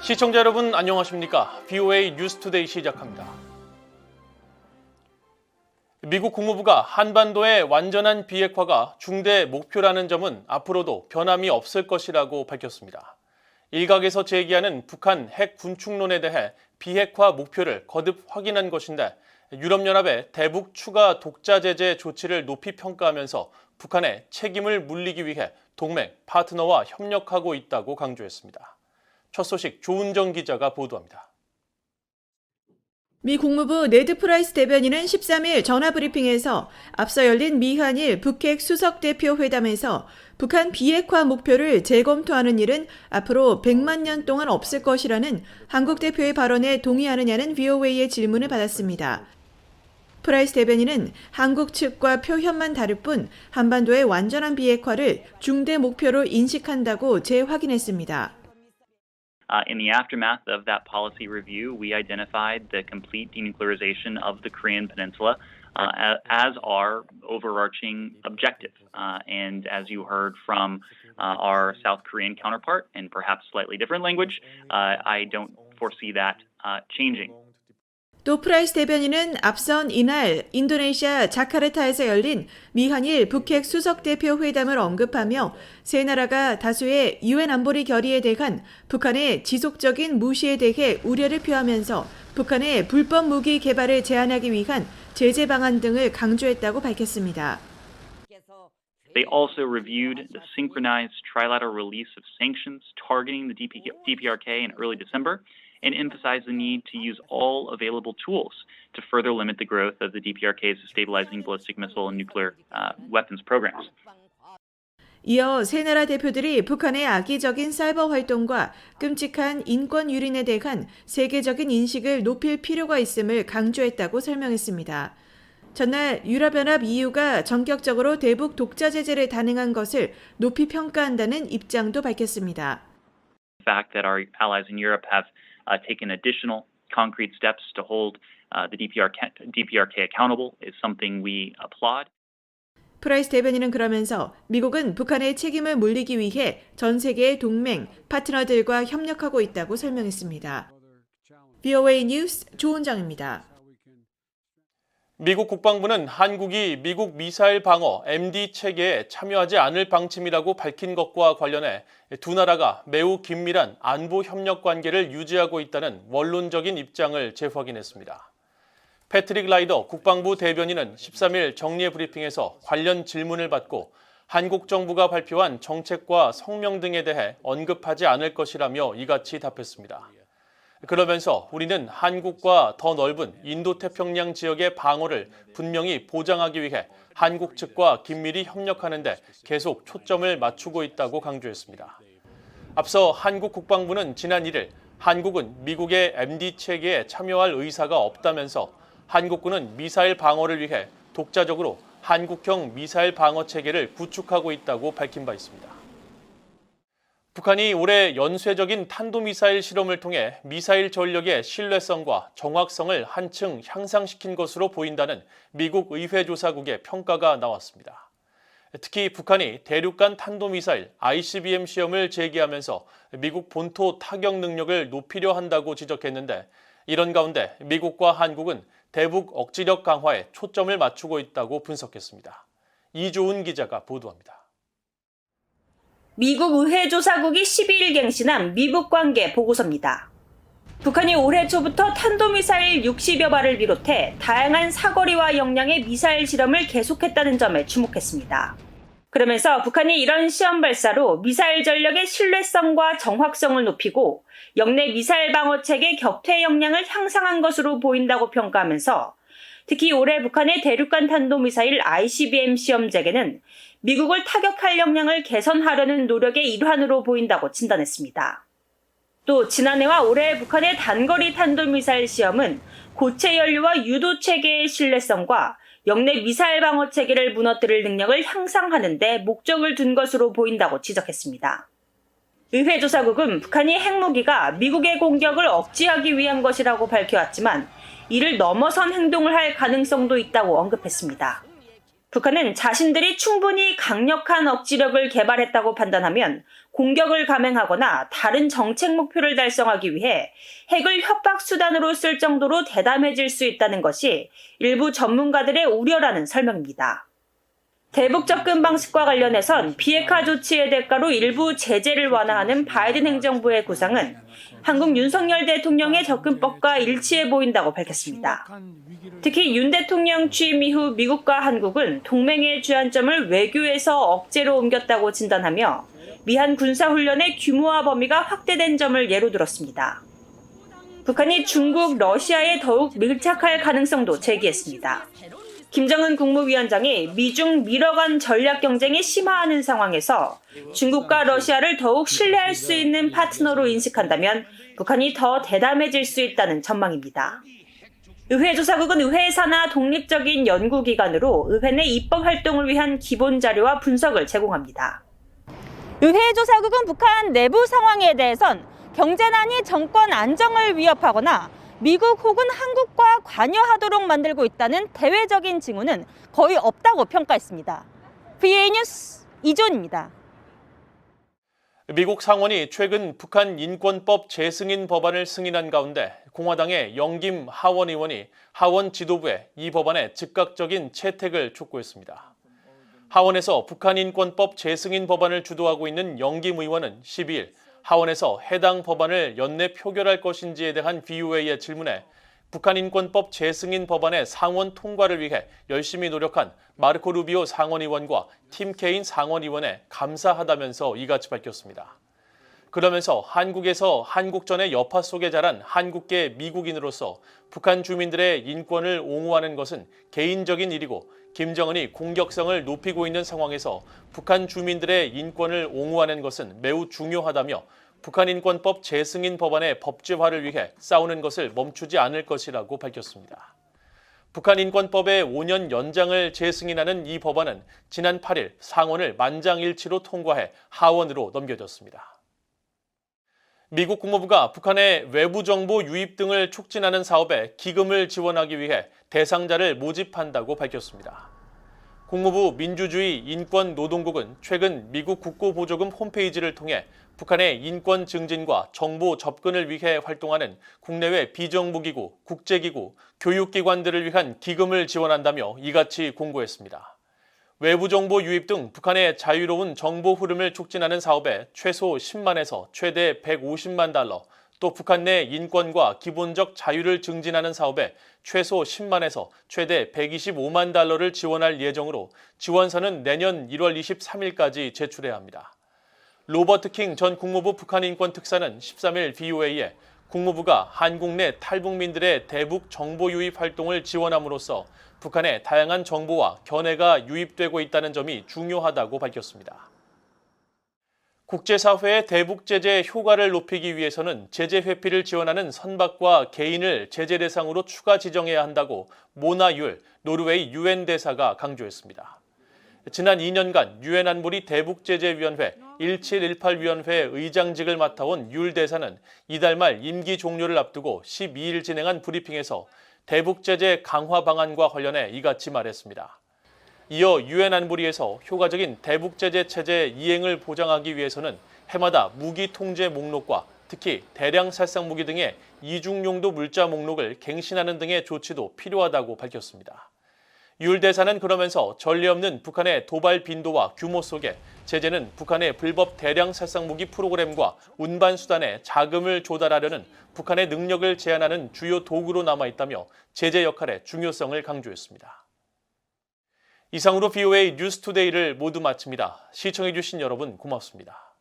시청자 여러분 안녕하십니까? VOA 뉴스투데이 시작합니다. 미국 국무부가 한반도의 완전한 비핵화가 중대 목표라는 점은 앞으로도 변함이 없을 것이라고 밝혔습니다. 일각에서 제기하는 북한 핵 군축론에 대해 비핵화 목표를 거듭 확인한 것인데 유럽연합의 대북 추가 독자 제재 조치를 높이 평가하면서 북한의 책임을 물리기 위해 동맹, 파트너와 협력하고 있다고 강조했습니다. 첫 소식 조은정 기자가 보도합니다. 미 국무부 네드 프라이스 대변인은 13일 전화브리핑에서 앞서 열린 미한일 북핵 수석대표 회담에서 북한 비핵화 목표를 재검토하는 일은 앞으로 100만 년 동안 없을 것이라는 한국 대표의 발언에 동의하느냐는 VOA의 질문을 받았습니다. 프라이스 대변인은 한국 측과 표현만 다를 뿐 한반도의 완전한 비핵화를 중대 목표로 인식한다고 재확인했습니다. In the aftermath of that policy review, we identified the complete denuclearization of the Korean Peninsula as our overarching objective. And as you heard from our South Korean counterpart, in perhaps slightly different language, I don't foresee that changing. 또 프라이스 대변인은 앞선 이날 인도네시아 자카르타에서 열린 미한일 북핵 수석대표 회담을 언급하며 세 나라가 다수의 유엔 안보리 결의에 대한 북한의 지속적인 무시에 대해 우려를 표하면서 북한의 불법 무기 개발을 제한하기 위한 제재 방안 등을 강조했다고 밝혔습니다. They also reviewed the synchronized trilateral release of sanctions targeting the DPRK in early December. And emphasize the need to use all available tools to further limit the growth of the DPRK's destabilizing ballistic missile and nuclear weapons programs. 이어 세 나라 대표들이 북한의 악의적인 사이버 활동과 끔찍한 인권 유린에 대한 세계적인 인식을 높일 필요가 있음을 강조했다고 설명했습니다. 전날 유럽연합 EU가 전격적으로 대북 독자 제재를 단행한 것을 높이 평가한다는 입장도 밝혔습니다. The fact that our allies in Europe have taken additional concrete steps to hold the DPRK accountable is something we applaud. 프라이스 대변인은 그러면서 미국은 북한의 책임을 물리기 위해 전 세계의 동맹, 파트너들과 협력하고 있다고 설명했습니다. VOA 뉴스 조은정입니다. 미국 국방부는 한국이 미국 미사일 방어 MD 체계에 참여하지 않을 방침이라고 밝힌 것과 관련해 두 나라가 매우 긴밀한 안보 협력 관계를 유지하고 있다는 원론적인 입장을 재확인했습니다. 패트릭 라이더 국방부 대변인은 13일 정례 브리핑에서 관련 질문을 받고 한국 정부가 발표한 정책과 성명 등에 대해 언급하지 않을 것이라며 이같이 답했습니다. 그러면서 우리는 한국과 더 넓은 인도태평양 지역의 방어를 분명히 보장하기 위해 한국 측과 긴밀히 협력하는 데 계속 초점을 맞추고 있다고 강조했습니다. 앞서 한국 국방부는 지난 1일 한국은 미국의 MD 체계에 참여할 의사가 없다면서 한국군은 미사일 방어를 위해 독자적으로 한국형 미사일 방어 체계를 구축하고 있다고 밝힌 바 있습니다. 북한이 올해 연쇄적인 탄도미사일 실험을 통해 미사일 전력의 신뢰성과 정확성을 한층 향상시킨 것으로 보인다는 미국 의회조사국의 평가가 나왔습니다. 특히 북한이 대륙간 탄도미사일 ICBM 시험을 재개하면서 미국 본토 타격 능력을 높이려 한다고 지적했는데 이런 가운데 미국과 한국은 대북 억지력 강화에 초점을 맞추고 있다고 분석했습니다. 이조은 기자가 보도합니다. 미국 의회조사국이 12일 갱신한 미북 관계 보고서입니다. 북한이 올해 초부터 탄도미사일 60여 발을 비롯해 다양한 사거리와 역량의 미사일 실험을 계속했다는 점에 주목했습니다. 그러면서 북한이 이런 시험 발사로 미사일 전력의 신뢰성과 정확성을 높이고 역내 미사일 방어 체계 격퇴 역량을 향상한 것으로 보인다고 평가하면서 특히 올해 북한의 대륙간 탄도미사일 ICBM 시험 재개는 미국을 타격할 역량을 개선하려는 노력의 일환으로 보인다고 진단했습니다. 또 지난해와 올해 북한의 단거리 탄도미사일 시험은 고체 연료와 유도 체계의 신뢰성과 역내 미사일 방어 체계를 무너뜨릴 능력을 향상하는 데 목적을 둔 것으로 보인다고 지적했습니다. 의회조사국은 북한이 핵무기가 미국의 공격을 억제하기 위한 것이라고 밝혀왔지만 이를 넘어선 행동을 할 가능성도 있다고 언급했습니다. 북한은 자신들이 충분히 강력한 억지력을 개발했다고 판단하면 공격을 감행하거나 다른 정책 목표를 달성하기 위해 핵을 협박 수단으로 쓸 정도로 대담해질 수 있다는 것이 일부 전문가들의 우려라는 설명입니다. 대북 접근 방식과 관련해선 비핵화 조치의 대가로 일부 제재를 완화하는 바이든 행정부의 구상은 한국 윤석열 대통령의 접근법과 일치해 보인다고 밝혔습니다. 특히 윤 대통령 취임 이후 미국과 한국은 동맹의 주안점을 외교에서 억제로 옮겼다고 진단하며 미한 군사훈련의 규모와 범위가 확대된 점을 예로 들었습니다. 북한이 중국, 러시아에 더욱 밀착할 가능성도 제기했습니다. 김정은 국무위원장이 미중 미러 간 전략 경쟁이 심화하는 상황에서 중국과 러시아를 더욱 신뢰할 수 있는 파트너로 인식한다면 북한이 더 대담해질 수 있다는 전망입니다. 의회조사국은 의회 산하 독립적인 연구기관으로 의회 내 입법 활동을 위한 기본 자료와 분석을 제공합니다. 의회조사국은 북한 내부 상황에 대해선 경제난이 정권 안정을 위협하거나 미국 혹은 한국과 관여하도록 만들고 있다는 대외적인 징후는 거의 없다고 평가했습니다. VA 뉴스 이존입니다. 미국 상원이 최근 북한 인권법 재승인 법안을 승인한 가운데 공화당의 영김 하원 의원이 하원 지도부에 이 법안의 즉각적인 채택을 촉구했습니다. 하원에서 북한 인권법 재승인 법안을 주도하고 있는 영김 의원은 12일 하원에서 해당 법안을 연내 표결할 것인지에 대한 VOA의 질문에 북한 인권법 재승인 법안의 상원 통과를 위해 열심히 노력한 마르코 루비오 상원의원과 팀 케인 상원의원에 감사하다면서 이같이 밝혔습니다. 그러면서 한국에서 한국전의 여파 속에 자란 한국계 미국인으로서 북한 주민들의 인권을 옹호하는 것은 개인적인 일이고 김정은이 공격성을 높이고 있는 상황에서 북한 주민들의 인권을 옹호하는 것은 매우 중요하다며 북한 인권법 재승인 법안의 법제화를 위해 싸우는 것을 멈추지 않을 것이라고 밝혔습니다. 북한 인권법의 5년 연장을 재승인하는 이 법안은 지난 8일 상원을 만장일치로 통과해 하원으로 넘겨졌습니다. 미국 국무부가 북한의 외부 정보 유입 등을 촉진하는 사업에 기금을 지원하기 위해 대상자를 모집한다고 밝혔습니다. 국무부 민주주의 인권노동국은 최근 미국 국고보조금 홈페이지를 통해 북한의 인권 증진과 정보 접근을 위해 활동하는 국내외 비정부기구, 국제기구, 교육기관들을 위한 기금을 지원한다며 이같이 공고했습니다. 외부 정보 유입 등 북한의 자유로운 정보 흐름을 촉진하는 사업에 최소 10만에서 최대 150만 달러, 또 북한 내 인권과 기본적 자유를 증진하는 사업에 최소 10만에서 최대 125만 달러를 지원할 예정으로 지원서는 내년 1월 23일까지 제출해야 합니다. 로버트 킹 전 국무부 북한인권특사는 13일 VOA에 국무부가 한국 내 탈북민들의 대북 정보 유입 활동을 지원함으로써 북한의 다양한 정보와 견해가 유입되고 있다는 점이 중요하다고 밝혔습니다. 국제사회의 대북 제재 효과를 높이기 위해서는 제재 회피를 지원하는 선박과 개인을 제재 대상으로 추가 지정해야 한다고 모나 율 노르웨이 유엔 대사가 강조했습니다. 지난 2년간 유엔 안보리 대북제재위원회 1718위원회 의장직을 맡아온 율 대사는 이달 말 임기 종료를 앞두고 12일 진행한 브리핑에서 대북제재 강화 방안과 관련해 이같이 말했습니다. 이어 유엔 안보리에서 효과적인 대북제재 체제 이행을 보장하기 위해서는 해마다 무기 통제 목록과 특히 대량 살상 무기 등의 이중용도 물자 목록을 갱신하는 등의 조치도 필요하다고 밝혔습니다. 율 대사는 그러면서 전례 없는 북한의 도발 빈도와 규모 속에 제재는 북한의 불법 대량 살상 무기 프로그램과 운반 수단에 자금을 조달하려는 북한의 능력을 제한하는 주요 도구로 남아있다며 제재 역할의 중요성을 강조했습니다. 이상으로 VOA 뉴스투데이를 모두 마칩니다. 시청해주신 여러분 고맙습니다.